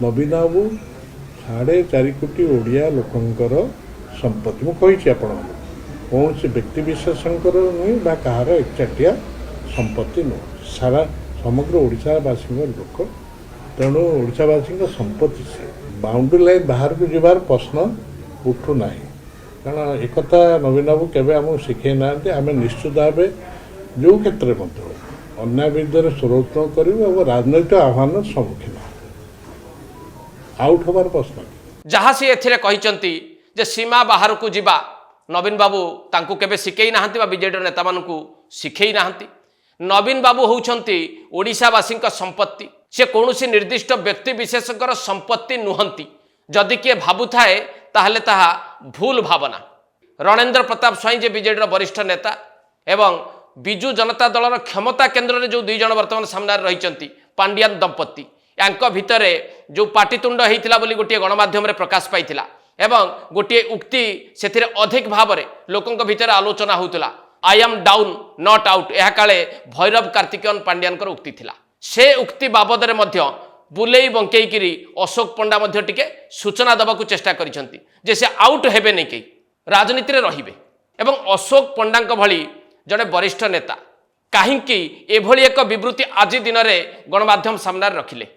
नवीन बाबू 4.5 कोटी ओडिया लोकंकर संपत्ति मुझे आपण कौन से व्यक्ति विशेषकर नुह बा कहार एकचाटिया संपत्ति नुह सारा समग्र ओडावासी लोक तेणु ओडावासी संपत्ति से बाउंड्री लाइन बाहर को जीवार प्रश्न उठूना कारण एक नवीन बाबू केवे आमको शिखे ना आम निश्चित भाव जो क्षेत्र में अन्याय विरुद्ध स्वरोत्तम कर राजनैतिक आह्वान सम्मुखीन आउट हबार प्रश्न जहाँ सी एथिरे कहिचंती जे सीमा बाहर को जीवा नवीन बाबू तांकू केबे शिखेई नाहंती बा बीजेडी नेता मानकू शिखेई नाहंती। नवीन बाबू होउछंती ओडिशावासी संपत्ति से कौनसी निर्दिष्ट व्यक्ति विशेषकर संपत्ति नुहंती जदि किए भावु थाए ताहले ताहा भूल भावना। रणेंद्र प्रताप स्वाई जे बीजेडी वरिष्ठ नेता एवं बिजु जनता दलर क्षमता केन्द्र में जो दुई जन वर्तमान सामने रही पांडियान दंपत्ति यांक भितरे जो पाटितुंड होता बोली गोटे गणमाध्यम प्रकाश पाई एवं गोटे उक्ति से अधिक भाव में लोकों भितर आलोचना होता I am down not out यह काले भैरव कार्तिकेयन पांड्यान उक्ति थिला से उक्ति बाबद में बुलेई बंकई अशोक पंडा टिके सूचना देवाक चेष्टा करिसेंती जे से आउट हेबे नहीं कई राजनीति रे रहिबे एवं अशोक पंडा भली जड़े वरिष्ठ नेता कहीं एभली एक विवृत्ति आज दिन में गणमाध्यम सामने रखिले।